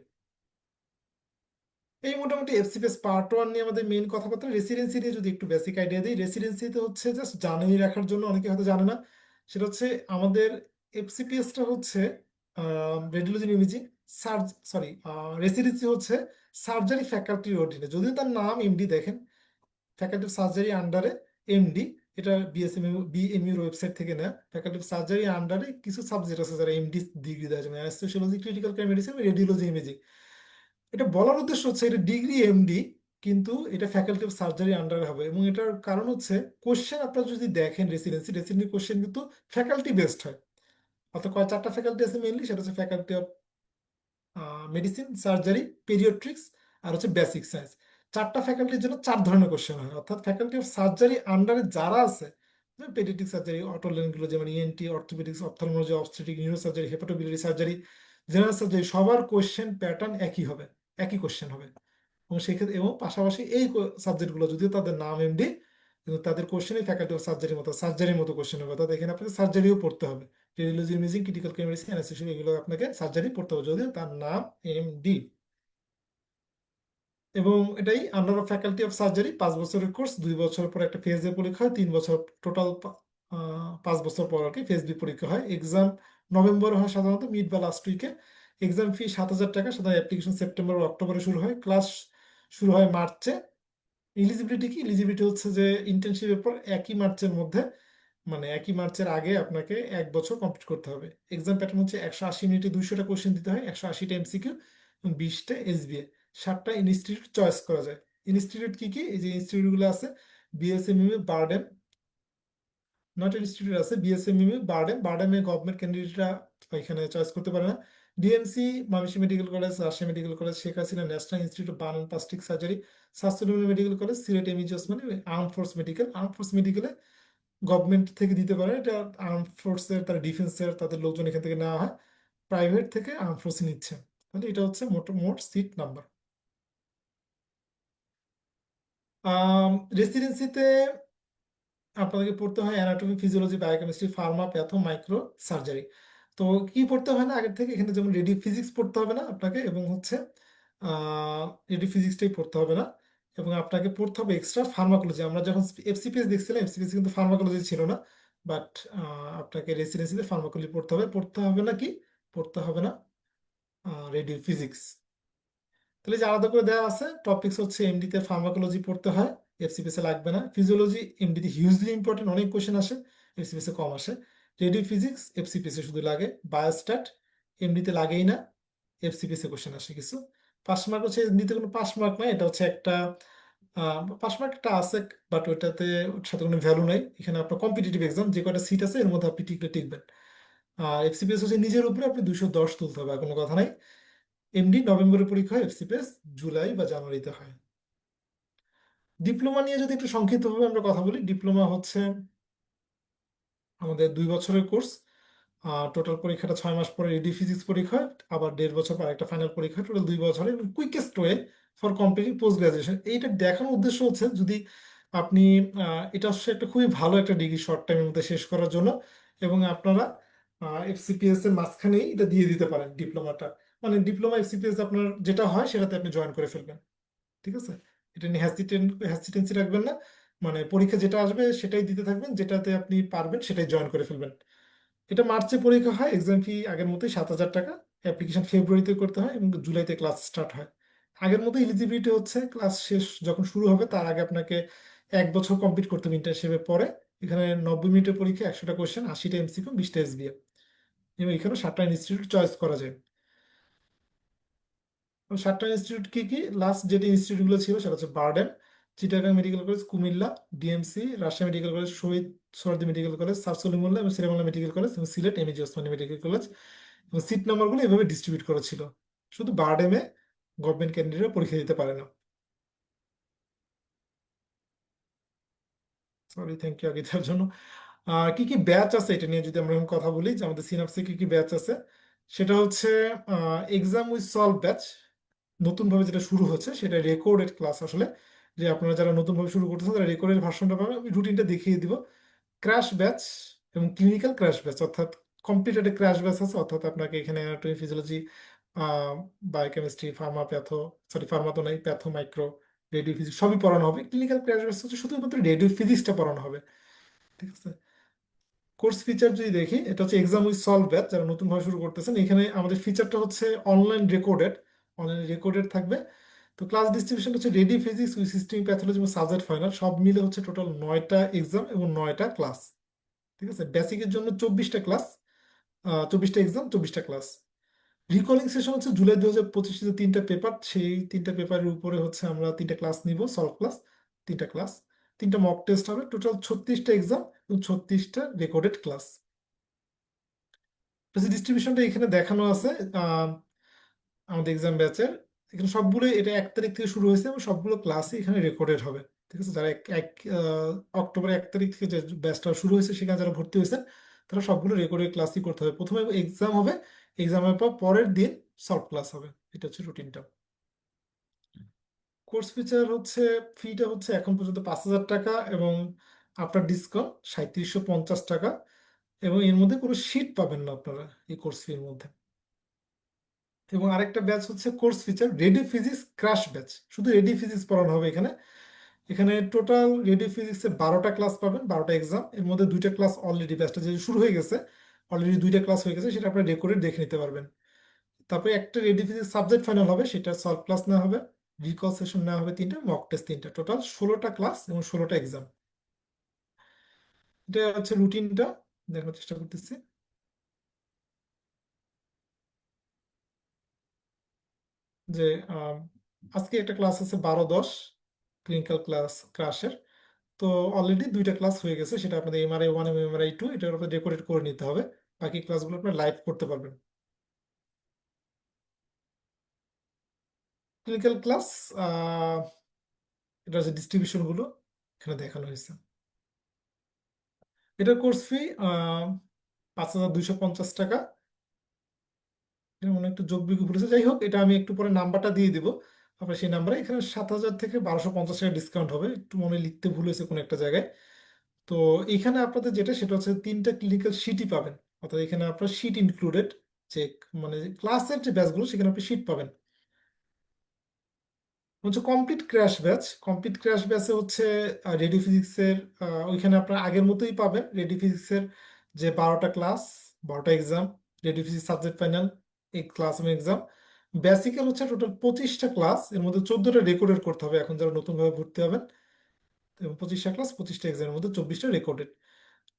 এই মোটামুটি এফসিপিএস পার্ট ওয়ান নিয়ে আমাদের মেইন কথাবার্তা। রেসিডেন্সি নিয়ে যদি একটু বেসিক আইডিয়া দিই, রেসিডেন্সিতে হচ্ছে জাস্ট জানিয়ে রাখার জন্য, অনেকে হয়তো জানে না, সেটা হচ্ছে আমাদের এফসিপিএসটা হচ্ছে radiology imaging surge, sorry, residency হচ্ছে সার্জারি ফ্যাকাল্টির অধীনে, যদিও তার নাম এমডি দেখেন, ফ্যাকাল্টি অফ সার্জারি আন্ডারে এমডি। এটা বিএসএমইউ বিএমইউর ওয়েবসাইট থেকে নেওয়া। ফ্যাকাল্টি অফ সার্জারি আন্ডারে কিছু সাবজেক্ট আছে যারা এমডি ডিগ্রি দেওয়া যাবে, anaesthesiology, critical care medicine, radiology imaging. এটা বলার উদ্দেশ্য হচ্ছে এটা ডিগ্রি এমডি, কিন্তু এটা ফ্যাকাল্টি অফ সার্জারি আন্ডারে হবে। এবং এটার কারণ হচ্ছে কোশ্চেন আপনারা যদি দেখেন, রেসিডেন্সি কোশ্চেন কিন্তু ফ্যাকাল্টি বেসড হয়। অর্থাৎ কয় চারটা ফ্যাকাল্টি আছে মেইনলি, সেটা হচ্ছে faculty of medicine, surgery, paediatrics আর হচ্ছে বেসিক সায়েন্স। চারটা ফ্যাকাল্টির জন্য চার ধরনের কোশ্চেন হয়। অর্থাৎ ফ্যাকাল্টি অফ সার্জারি আন্ডারে যারা আছে, পেডিয়াট্রিক সার্জারি, অটোলেনগুলো যেমন ENT, orthopaedics, ophthalmology, obstetric, neuro surgery, hepatobiliary surgery, general surgery, সবার কোশ্চেন প্যাটার্ন একই হবে, একই কোশ্চেন হবে। এবং সেক্ষেত্রে এবং পাশাপাশি এই সাবজেক্টগুলো যদিও তাদের নাম এমডি, কিন্তু তাদের কোশ্চেনই ফ্যাকাল্টি অফ সার্জারির মতো কোশ্চেন হবে। অর্থাৎ এখানে আপনাকে সার্জারিও পড়তে হবে। Radiology imaging, critical care medicine, anaesthesia, এগুলো আপনাকে সার্জারি পড়তে হবে যদিও তার নাম এমডি। এবং এটাই আন্ডার ফ্যাকাল্টি অফ সার্জারি 5 বছরের কোর্স, 2 বছর পর একটা ফেজ এ পরীক্ষা হয়, 3 বছর টোটাল, 5 বছর পর আর কি ফেজ বি পরীক্ষা হয়। এক্সাম নভেম্বরে হয় সাধারণত, মিড বা লাস্ট উইকে। এক্সাম ফি 7,000 টাকা। সাধারণত অ্যাপ্লিকেশন সেপ্টেম্বর বা অক্টোবরে শুরু হয়, ক্লাস শুরু হয় মার্চে। ইলিজিবিলিটি কি? ইলিজিবিলিটি হচ্ছে যে ইন্টার্নশিপের পর একই মার্চের মধ্যে, মানে একই মার্চের আগে আপনাকে 1 বছর কমপ্লিট করতে হবে। এক্সাম প্যাটার্ন হচ্ছে 180 মিনিটে 200টা কোশ্চেন দিতে হয়, 180টা এমসিকিউ এবং 20টা এসবিএ। 7টা ইনস্টিটিউট চয়েস করা যায়। ইনস্টিটিউট কি কি? এই যে ইনস্টিটিউটগুলো আছে, বিএসএমইউ, বারডেম, নট ইনস্টিটিউট আছে বিএসএমইউ, বারডেম। বারডেমে গভর্নমেন্ট ক্যান্ডিডেটরা এখানে চয়েস করতে পারে না। DMC, Mymensingh medical college, Rajshahi medical college, Sheikh Hasina national institute of burn and plastic surgery, স্বাস্থ্য medical college, Sylhet MAG Osmani, arm force medical. Arm force মেডিকেলে গভর্নমেন্ট থেকে দিতে পারে, এটা আর্ম ফোর্সের, তার ডিফেন্সের তাদের লোকজন এখান থেকে নেওয়া হয়। প্রাইভেট থেকে আর্ম ফোর্স নিচ্ছে। তাহলে এটা হচ্ছে মোট মোট সিট নাম্বার। রেসিডেন্সিতে আপনাদেরকে পড়তে হয় anatomy, physiology, biochemistry, pharma, patho, micro, surgery. তো কি পড়তে হয় না আগের থেকে? এখানে যেমন রেডিও ফিজিক্স পড়তে হবে না আপনাকে, এবং হচ্ছে রেডিও ফিজিক্সটাই পড়তে হবে না। এবং আপনাকে পড়তে হবে এক্সট্রা ফার্মাকোলজি। আমরা যখন এফসিপিএস দেখছিলাম, এফসিপিএস কিন্তু ফার্মাকোলজি ছিল না। বাট আপনাকে রেসিডেন্সিতে ফার্মাকোলজি পড়তে হবে না কি? পড়তে হবে না রেডিও ফিজিক্স। তাহলে যে আলাদা করে দেওয়া আছে টপিকস হচ্ছে, এমডিতে ফার্মাকোলজি পড়তে হয়, এফসিপিএস এ লাগবে না। ফিজিওলজি এমডিতে হিউজলি ইম্পর্টেন্ট, অনেক কোশ্চেন আসে, এফসিপিএস এ কম আসে। রেডিও ফিজিক্স এফসিপিএস এ শুধু লাগে। বায়োস্ট্যাট এমডিতে লাগেই না, এফসিপিএস এ কোশ্চেন আসে কিছু। পাস মার্ক হচ্ছে, এমডিতে কোনো পাস মার্ক নাই, এটা হচ্ছে একটা পাস মার্ক একটা আছে, বাট ওইটাতে, ওর সাথে কোনো ভ্যালু নাই। এখানে আপনার কম্পিটিটিভ এক্সাম, যে কয়টা সিট আছে এর মধ্যে আপনি টিকলে টিকবেন। আর এফসিপিএস হচ্ছে নিজের উপরে আপনি 210 তুলতে হবে, আর কোনো কথা নাই। এমডি নভেম্বরে পরীক্ষা হয়, এফসিপিএস জুলাই বা জানুয়ারিতে হয়। ডিপ্লোমা নিয়ে যদি একটু সংক্ষিপ্তভাবে আমরা কথা বলি, ডিপ্লোমা হচ্ছে আমাদের 2 বছরের কোর্স। টোটাল পরীক্ষাটা 6 মাস পরে রেডি ফিজিক্স পরীক্ষা হয়, আবার 1.5 বছর পর একটা ফাইনাল পরীক্ষা হয়। টোটাল 2 বছরের quickest way for completing post graduation. এইটা দেখানোর উদ্দেশ্য হচ্ছে যদি আপনি এটা হচ্ছে একটা খুবই ভালো একটা ডিগ্রি শর্ট টাইমের মধ্যে শেষ করার জন্য। এবং আপনারা এফসিপিএস এর মাঝখানেই এটা দিয়ে দিতে পারেন ডিপ্লোমাটা। মানে ডিপ্লোমা এফসিপিএস আপনার যেটা হয় সেটাতে আপনি জয়েন করে ফেলবেন। ঠিক আছে? এটা নিয়ে হ্যাসিটেন্সি রাখবেন না। মানে পরীক্ষা যেটা আসবে সেটাই দিতে থাকবেন, যেটাতে আপনি পারবেন সেটাই জয়েন করে ফেলবেন। এটা মার্চে পরীক্ষা হয়, এক্সাম ফি আগের মতোই 7,000 টাকা। অ্যাপ্লিকেশন ফেব্রুয়ারিতে করতে হয় এবং জুলাইতে ক্লাস স্টার্ট হয়। আগের মতো এলিজিবিলিটি হচ্ছে ক্লাস শেষ যখন শুরু হবে তার আগে আপনাকে 1 বছর কমপ্লিট করতে হবে ইন্টার্নশিপের পরে। এখানে 90 মিনিটের পরীক্ষা, 100টা কোশ্চেন, 80টা এমসিকিউ, 20টা এসবিএ। এবং এখানে 7টা ইনস্টিটিউট চয়েস করা যায়। সাতটা ইনস্টিটিউট কি কি? লাস্ট যেটি ইনস্টিটিউটগুলো ছিল সেটা হচ্ছে BIRDEM, Chittagong medical college, Comilla, DMC, Rajshahi medical college, Shaheed Suhrawardy medical college, sir Salimullah এবং শেরেবাংলা মেডিকেল কলেজ এবং Sylhet MAG Osmani medical college. এবং সিট নাম্বারগুলো এভাবে ডিস্ট্রিবিউট করা ছিল। শুধু বারডেমে গভর্নমেন্ট ক্যান্ডিডেট পরীক্ষা দিতে পারে না। সরি, থ্যাংক ইউ আগে তার জন্য। কি কি ব্যাচ আছে এটা নিয়ে যদি আমরা এখন কথা বলি, যে আমাদের সিনাপসে কি কি ব্যাচ আছে, সেটা হচ্ছে এক্সাম উইথ সলভ ব্যাচ। নতুনভাবে যেটা শুরু হচ্ছে সেটা রেকর্ডেড ক্লাস আসলে, যে আপনারা যারা নতুনভাবে শুরু করতেছেন তারা রেকর্ডেড ভার্সনটা পাবেন। আমি রুটিনটা দেখিয়ে দিব। ক্র্যাশ ব্যাচ এবং ক্লিনিক্যাল ক্র্যাশ ব্যাচ, অর্থাৎ কমপ্লিটেড ক্র্যাশ ব্যাচ আছে, অর্থাৎ আপনাকে এখানে anatomy, physiology, biochemistry, pharma, patho, sorry pharma তো নাই, প্যাথো, মাইক্রো, রেডিও ফিজিক্স সবই পড়ানো হবে। ক্লিনিক্যাল ক্র্যাশ ব্যাচ হচ্ছে শুধুমাত্র রেডিও ফিজিক্সটা পড়ানো হবে। ঠিক আছে। কোর্স ফিচার যদি দেখি, এটা হচ্ছে এক্সাম উইথ সলভ ব্যাচ, যারা নতুন ভাবে শুরু করতেছেন। এখানে আমাদের ফিচারটা হচ্ছে অনলাইন রেকর্ডেড, অনলাইন রেকর্ডেড থাকবে। তো ক্লাস ডিস্ট্রিবিউশন হচ্ছে ready physics with system pathology এবং সাবজেক্ট ফাইনাল সব মিলে হচ্ছে টোটাল 9টা এক্সাম এবং 9টা ক্লাস। ঠিক আছে। বেসিকের জন্য 24টা ক্লাস, 24টা এক্সাম, 24টা ক্লাস। রিকলিং সেশন হচ্ছে জুলাই 2025 যে 3টা পেপার, সেই 3টা পেপারের উপরে হচ্ছে আমরা 3টা ক্লাস নিব, সলভ ক্লাস, 3টা ক্লাস, 3টা মক টেস্ট হবে, টোটাল 36টা এক্সাম এবং 36টা রেকর্ডেড ক্লাস। ডিস্ট্রিবিউশনটা এখানে দেখানো আছে। আহ, আমাদের এক্সাম ব্যাচের এখানে সবগুলো, এটা 1 তারিখ থেকে শুরু হয়েছে এবং সবগুলো ক্লাসই এখানে রেকর্ডেড হবে। ঠিক আছে। যারা অক্টোবর 1 তারিখ থেকে যে ব্যাচটা শুরু হয়েছে সেখানে যারা ভর্তি হয়েছে তারা সবগুলো রেকর্ডেড ক্লাসই করতে হবে। প্রথমে এক্সাম হবে, এক্সামের পর পরের দিন সলভ ক্লাস হবে। এটা হচ্ছে রুটিনটা। কোর্স ফিচার হচ্ছে, ফিটা হচ্ছে এখন পর্যন্ত 5,000 টাকা এবং আফটার ডিসকাউন্ট 3750 টাকা। এবং এর মধ্যে কোনো শীট পাবেন না আপনারা এই কোর্স ফির মধ্যে। এবং আরেকটা ব্যাচ হচ্ছে course feature ready physics crash batch, শুধু রেডি ফিজিক্স পড়ানো হবে এখানে। এখানে টোটাল রেডি ফিজিক্সে 12টা ক্লাস পাবেন, 12টা এক্সাম। এর মধ্যে 2টা ক্লাস অলরেডি, ব্যাচটা যে শুরু হয়ে গেছে, অলরেডি 2টা ক্লাস হয়ে গেছে, সেটা আপনারা রেকর্ডে দেখে নিতে পারবেন। তারপরে একটা রেডি ফিজিক্স সাবজেক্ট ফাইনাল হবে, সেটা সলভ ক্লাস নেওয়া হবে, রিকল সেশন নেওয়া হবে 3টা, মক টেস্ট 3টা, টোটাল 16টা ক্লাস এবং 16টা এক্সাম। এটা হচ্ছে রুটিনটা, দেখার চেষ্টা করতেছি। যে আম, আজকে একটা ক্লাস আছে 12-10, ক্লিনিক্যাল ক্লাস ক্রাশের। তো অলরেডি 2টা ক্লাস হয়ে গেছে, সেটা আপনাদের MRI 1 এবং MRI 2 এটার উপরে রেকর্ডেড করে নিতে হবে। বাকি ক্লাসগুলো আপনার লাইভ করতে পারবেন। ক্লিনিক্যাল ক্লাস, এটা হচ্ছে ডিস্ট্রিবিউশনগুলো এখানে দেখানো হয়েছে। এটার কোর্স ফি 5,250 টাকা। এটা মনে হয় একটু যোগ বিয়োগ ভুলেছে, যাই হোক, এটা আমি একটু পরে নাম্বারটা দিয়ে দিব। আপনার সেই নাম্বারে এখানে 7,000 থেকে 1,250 টাকা ডিসকাউন্ট হবে, একটু মনে হয় লিখতে ভুল হয়েছে কোনো একটা জায়গায়। তো এখানে আপনাদের যেটা, সেটা হচ্ছে 3টা ক্লিনিক্যাল শিটই পাবেন। অর্থাৎ এখানে আপনার শিট ইনক্লুডেড, যে মানে ক্লাসের যে ব্যাচগুলো সেখানে আপনি শিট পাবেন। হচ্ছে complete crash batch. Complete crash ব্যাচে হচ্ছে রেডিও ফিজিক্সের, ওইখানে আপনার আগের মতোই পাবেন। রেডিও ফিজিক্সের যে 12টা ক্লাস, 12টা exam, radio physics subject final, এই ক্লাস এবং এক্সাম। বেসিক্যাল হচ্ছে টোটাল 25টা ক্লাস, এর মধ্যে 14টা রেকর্ডেড করতে হবে এখন যারা নতুনভাবে ভর্তি হবেন। এবং 25টা ক্লাস, 25টা এক্সামের মধ্যে 24টা রেকর্ডেড।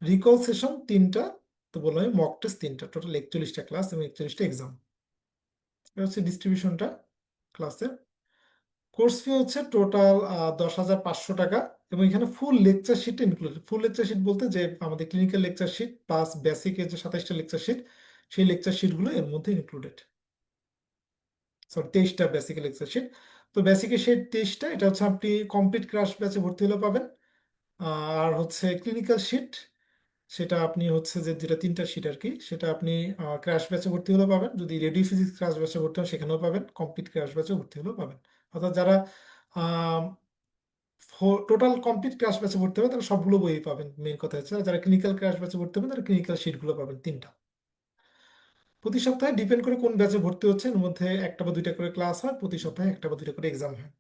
রিকল সেশন 3টা, তো বললাম মক টেস্ট 3টা, টোটাল 41টা ক্লাস এবং 41টা এক্সাম। এটা হচ্ছে ডিস্ট্রিবিউশনটা ক্লাসের। কোর্স ফি হচ্ছে টোটাল 10,500 টাকা। এবং এখানে full lecture sheet include. Full lecture sheet বলতে যে আমাদের ক্লিনিক্যাল লেকচার শিট প্লাস বেসিকের যে 27টা লেকচার শিট, সেই লেকচার শিটগুলো এর মধ্যে ইনক্লুডেড। সরি, 23টা বেসিক লেকচার শিট। তো বেসিকের সেই 23টা, এটা হচ্ছে আপনি কমপ্লিট ক্রাশ ব্যাচে ভর্তি হলে পাবেন। আর হচ্ছে ক্লিনিক্যাল শিট, সেটা আপনি হচ্ছে যে যেটা 3টা শিট আর কি, সেটা আপনি ক্র্যাশ ব্যাচে ভর্তি হলেও পাবেন। যদি রেডিও ফিজিক্স ক্র্যাশ ব্যাচে ভর্তি হন সেখানেও পাবেন, কমপ্লিট ক্র্যাশ ব্যাচে ভর্তি হলেও পাবেন। অর্থাৎ যারা টোটাল কমপ্লিট ক্র্যাশ ব্যাচে ভর্তি হবে তারা সবগুলো বই পাবেন। মেইন কথা হচ্ছে, আর যারা ক্লিনিক্যাল ক্র্যাশ ব্যাচে ভর্তি হবে তারা ক্লিনিক্যাল শিটগুলো পাবেন 3টা। প্রতি সপ্তাহে ডিপেন্ড করে কোন ব্যাচে ভর্তি হচ্ছে, এর মধ্যে একটা বা দুইটা করে ক্লাস হয়, প্রতি সপ্তাহে একটা বা দুইটা করে এক্সাম হয়।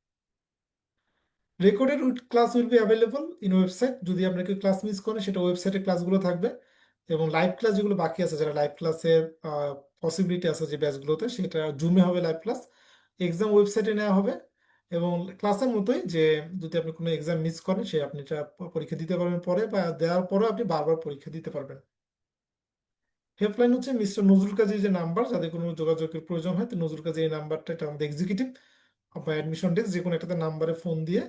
Recorded class will be available in website. যদি আপনাকে ক্লাস মিস করেন সেটা ওয়েবসাইটে ক্লাসগুলো থাকবে। এবং লাইভ ক্লাস যেগুলো বাকি আছে, যারা লাইভ ক্লাসের পসিবিলিটি আছে যে ব্যাচগুলোতে, সেটা জুমে হবে লাইভ ক্লাস। এক্সাম ওয়েবসাইটে নেওয়া হবে। এবং ক্লাসের মতোই যে যদি আপনি কোনো এক্সাম মিস করেন, সে আপনি এটা পরীক্ষা দিতে পারবেন পরে, বা দেওয়ার পরেও আপনি বারবার পরীক্ষা দিতে পারবেন। হেল্পলাইন হচ্ছে মিস্টার নজরুল কাজীর যে নাম্বার, যাদের কোনো যোগাযোগের প্রয়োজন হয়, তো নজরুল কাজী এই নাম্বারটা, এটা আমাদের এক্সিকিউটিভ বা অ্যাডমিশন ডেস্ক, যে কোনো একটা নাম্বারে ফোন দিয়ে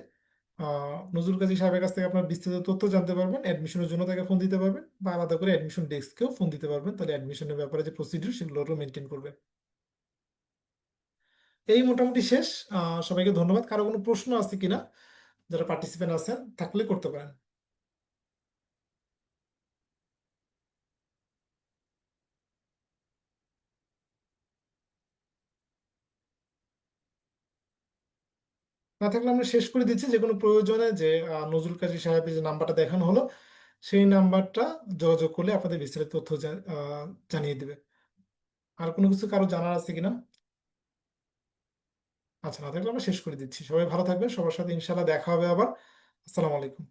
নজরুল কাজী সাহেবের কাছ থেকে আপনার বিস্তারিত তথ্য জানতে পারবেন। অ্যাডমিশনের জন্য তাকে ফোন দিতে পারবেন, বা আলাদা করে অ্যাডমিশন ডেস্ককেও ফোন দিতে পারবেন, তাহলে অ্যাডমিশনের ব্যাপারে যে প্রসিডিউর সেগুলো মেনটেন করবে। এই মোটামুটি শেষ। সবাইকে ধন্যবাদ। কারো কোনো প্রশ্ন আছে কিনা, যারা পার্টিসিপেন্ট আছেন থাকলে করতে পারেন। না থাকলে আমরা শেষ করে দিচ্ছি। যে কোনো প্রয়োজনে যে নজরুল কাজী সাহেবের যে নাম্বারটা দেখানো হলো, সেই নাম্বারটা যোগাযোগ করলে আপনাদের বিস্তারিত তথ্য জানিয়ে দিবে। আর কোনো কিছু কারো জানার আছে কিনা? আচ্ছা, না থাকলে আমরা শেষ করে দিচ্ছি। সবাই ভালো থাকবেন, সবার সাথে ইনশাল্লাহ দেখা হবে আবার। আসসালামু আলাইকুম।